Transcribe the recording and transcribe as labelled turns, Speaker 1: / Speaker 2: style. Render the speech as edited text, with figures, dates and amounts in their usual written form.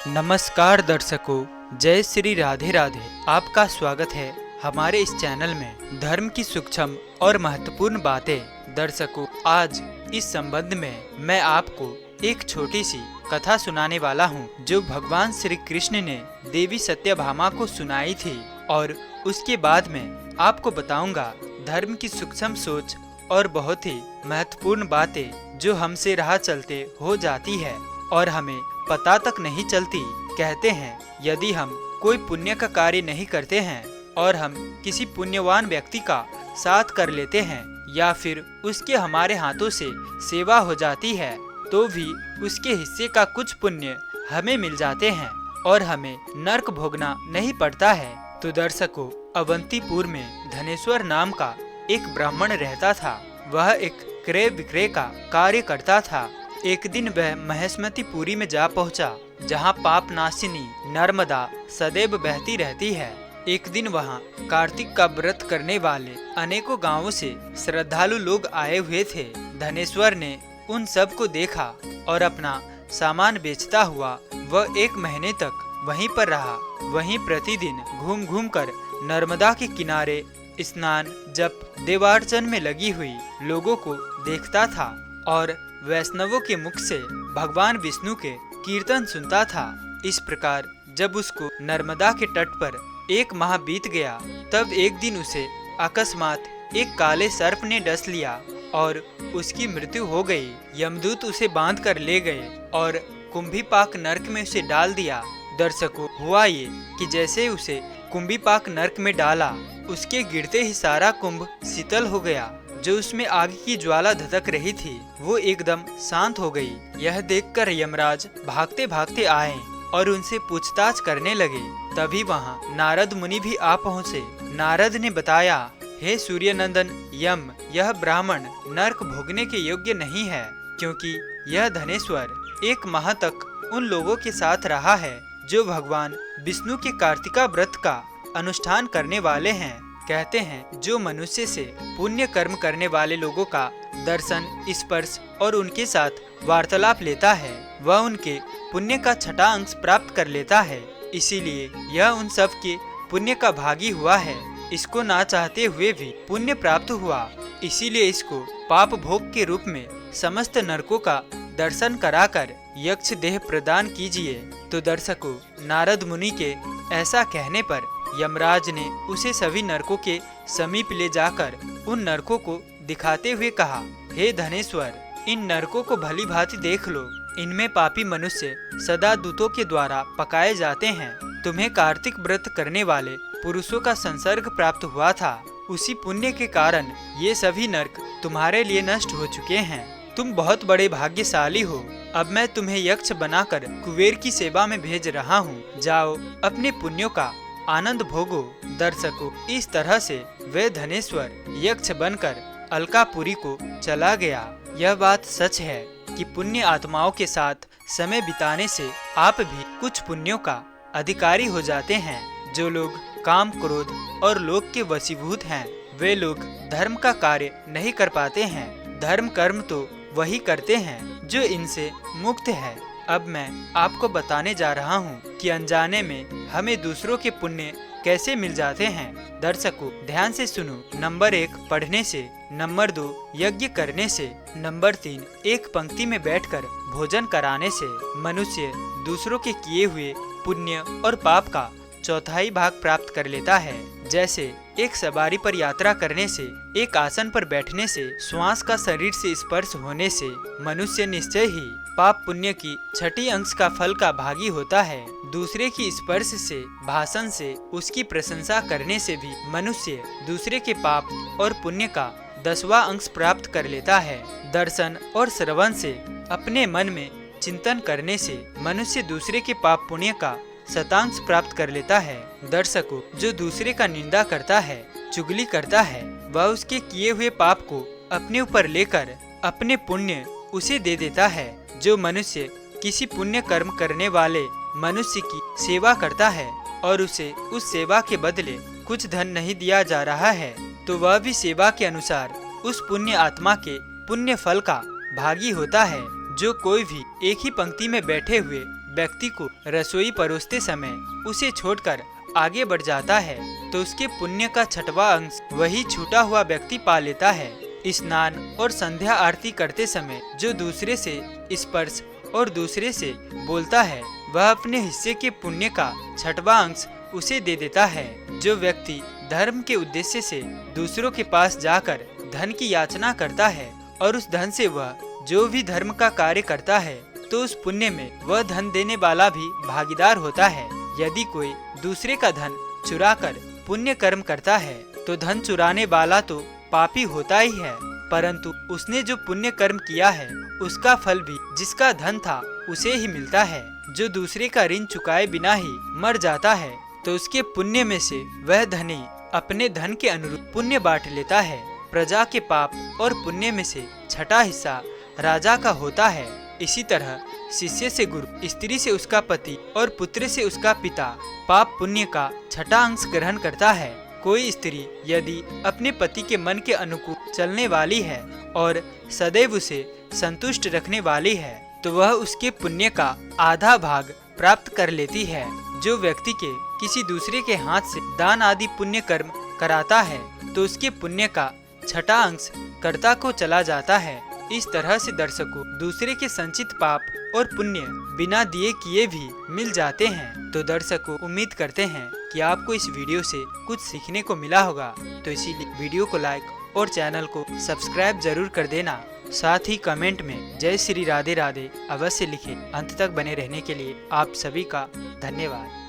Speaker 1: नमस्कार दर्शकों, जय श्री राधे राधे। आपका स्वागत है हमारे इस चैनल में धर्म की सूक्ष्म और महत्वपूर्ण बातें। दर्शकों, आज इस संबंध में मैं आपको एक छोटी सी कथा सुनाने वाला हूँ जो भगवान श्री कृष्ण ने देवी सत्यभामा को सुनाई थी, और उसके बाद में आपको बताऊंगा धर्म की सूक्ष्म सोच और बहुत ही महत्वपूर्ण बातें जो हमसे राह चलते हो जाती है और हमें पता तक नहीं चलती। कहते हैं यदि हम कोई पुण्य का कार्य नहीं करते हैं और हम किसी पुण्यवान व्यक्ति का साथ कर लेते हैं या फिर उसके हमारे हाथों से सेवा हो जाती है तो भी उसके हिस्से का कुछ पुण्य हमें मिल जाते हैं और हमें नरक भोगना नहीं पड़ता है। तो दर्शकों, अवंतीपुर में धनेश्वर नाम का एक ब्राह्मण रहता था। वह एक क्रय विक्रय का कार्य करता था। एक दिन वह महेश्मतीपुरी में जा पहुंचा, जहां पाप नाशिनी नर्मदा सदैव बहती रहती है। एक दिन वहां कार्तिक का व्रत करने वाले अनेकों गांवों से श्रद्धालु लोग आए हुए थे। धनेश्वर ने उन सब को देखा और अपना सामान बेचता हुआ वह 1 महीने तक वहीं पर रहा। वहीं प्रतिदिन घूम घूम कर नर्मदा के किनारे स्नान, जप, देवार्चन में लगी हुई लोगों को देखता था और वैष्णवों के मुख से भगवान विष्णु के कीर्तन सुनता था। इस प्रकार जब उसको नर्मदा के तट पर 1 माह बीत गया, तब एक दिन उसे अकस्मात एक काले सर्प ने डस लिया और उसकी मृत्यु हो गई। यमदूत उसे बांध कर ले गए और कुंभीपाक नरक में उसे डाल दिया। दर्शकों, हुआ ये कि जैसे उसे कुंभीपाक नरक में डाला, उसके गिरते ही सारा कुंभ शीतल हो गया। जो उसमें आग की ज्वाला धधक रही थी वो एकदम शांत हो गई। यह देखकर यमराज भागते भागते आए और उनसे पूछताछ करने लगे। तभी वहाँ नारद मुनि भी आ पहुँचे। नारद ने बताया, हे सूर्यनंदन यम, यह ब्राह्मण नरक भोगने के योग्य नहीं है, क्योंकि यह धनेश्वर 1 माह तक उन लोगों के साथ रहा है जो भगवान विष्णु के कार्तिका व्रत का अनुष्ठान करने वाले हैं। कहते हैं जो मनुष्य से पुण्य कर्म करने वाले लोगों का दर्शन, स्पर्श और उनके साथ वार्तालाप लेता है, वह उनके पुण्य का 6वां अंश प्राप्त कर लेता है। इसीलिए यह उन सब के पुण्य का भागी हुआ है। इसको ना चाहते हुए भी पुण्य प्राप्त हुआ, इसीलिए इसको पाप भोग के रूप में समस्त नरकों का दर्शन कराकर यक्ष देह प्रदान कीजिए। तो दर्शकों, नारद मुनि के ऐसा कहने पर यमराज ने उसे सभी नरकों के समीप ले जाकर उन नरकों को दिखाते हुए कहा, हे धनेश्वर, इन नरकों को भली भांति देख लो। इनमें पापी मनुष्य सदा दूतों के द्वारा पकाए जाते हैं। तुम्हें कार्तिक व्रत करने वाले पुरुषों का संसर्ग प्राप्त हुआ था। उसी पुण्य के कारण ये सभी नरक तुम्हारे लिए नष्ट हो चुके हैं। तुम बहुत बड़े भाग्यशाली हो। अब मैं तुम्हें यक्ष बनाकर कुबेर की सेवा में भेज रहा हूँ। जाओ, अपने पुण्यों का आनंद भोगो। दर्शकों, इस तरह से वे धनेश्वर यक्ष बनकर अलकापुरी को चला गया। यह बात सच है कि पुण्य आत्माओं के साथ समय बिताने से आप भी कुछ पुण्यों का अधिकारी हो जाते हैं। जो लोग काम, क्रोध और लोभ के वशीभूत हैं, वे लोग धर्म का कार्य नहीं कर पाते हैं। धर्म कर्म तो वही करते हैं जो इनसे मुक्त है। अब मैं आपको बताने जा रहा हूँ कि अनजाने में हमें दूसरों के पुण्य कैसे मिल जाते हैं। दर्शकों, ध्यान से सुनो। नंबर 1, पढ़ने से। नंबर 2, यज्ञ करने से। नंबर 3, एक पंक्ति में बैठकर भोजन कराने से मनुष्य दूसरों के किए हुए पुण्य और पाप का 1/4 भाग प्राप्त कर लेता है। जैसे एक सवारी पर यात्रा करने से, एक आसन पर बैठने से, श्वास का शरीर से स्पर्श होने से मनुष्य निश्चय ही पाप पुण्य की 6ठी अंश का फल का भागी होता है। दूसरे की स्पर्श से, भाषण से, उसकी प्रशंसा करने से भी मनुष्य दूसरे के पाप और पुण्य का 10वां अंश प्राप्त कर लेता है। दर्शन और श्रवण से, अपने मन में चिंतन करने से मनुष्य दूसरे के पाप पुण्य का 7वां प्राप्त कर लेता है। दर्शकों, जो दूसरे का निंदा करता है, चुगली करता है, वह उसके किए हुए पाप को अपने ऊपर लेकर अपने पुण्य उसे दे देता है। जो मनुष्य किसी पुण्य कर्म करने वाले मनुष्य की सेवा करता है और उसे उस सेवा के बदले कुछ धन नहीं दिया जा रहा है, तो वह भी सेवा के अनुसार उस पुण्य आत्मा के पुण्य फल का भागी होता है। जो कोई भी एक ही पंक्ति में बैठे हुए व्यक्ति को रसोई परोसते समय उसे छोड़कर आगे बढ़ जाता है तो उसके पुण्य का 6वां अंश वही छूटा हुआ व्यक्ति पा लेता है। स्नान और संध्या आरती करते समय जो दूसरे से स्पर्श और दूसरे से बोलता है वह अपने हिस्से के पुण्य का 6वां अंश उसे दे देता है। जो व्यक्ति धर्म के उद्देश्य से दूसरों के पास जाकर धन की याचना करता है और उस धन से वह जो भी धर्म का कार्य करता है तो उस पुण्य में वह धन देने वाला भी भागीदार होता है। यदि कोई दूसरे का धन चुराकर पुण्य कर्म करता है तो धन चुराने वाला तो पापी होता ही है, परंतु उसने जो पुण्य कर्म किया है उसका फल भी जिसका धन था उसे ही मिलता है। जो दूसरे का ऋण चुकाए बिना ही मर जाता है तो उसके पुण्य में से वह धनी अपने धन के अनुरूप पुण्य बांट लेता है। प्रजा के पाप और पुण्य में से 6वां हिस्सा राजा का होता है। इसी तरह शिष्य से गुरु, स्त्री से उसका पति और पुत्र से उसका पिता पाप पुण्य का 6वां अंश ग्रहण करता है। कोई स्त्री यदि अपने पति के मन के अनुकूल चलने वाली है और सदैव उसे संतुष्ट रखने वाली है तो वह उसके पुण्य का आधा भाग प्राप्त कर लेती है। जो व्यक्ति के किसी दूसरे के हाथ से दान आदि पुण्य कर्म कराता है तो उसके पुण्य का 6वां अंश कर्ता को चला जाता है। इस तरह से दर्शकों दूसरे के संचित पाप और पुण्य बिना दिए किए भी मिल जाते हैं। तो दर्शकों उम्मीद करते हैं कि आपको इस वीडियो से कुछ सीखने को मिला होगा, तो इसीलिए वीडियो को लाइक और चैनल को सब्सक्राइब जरूर कर देना। साथ ही कमेंट में जय श्री राधे राधे अवश्य लिखें। अंत तक बने रहने के लिए आप सभी का धन्यवाद।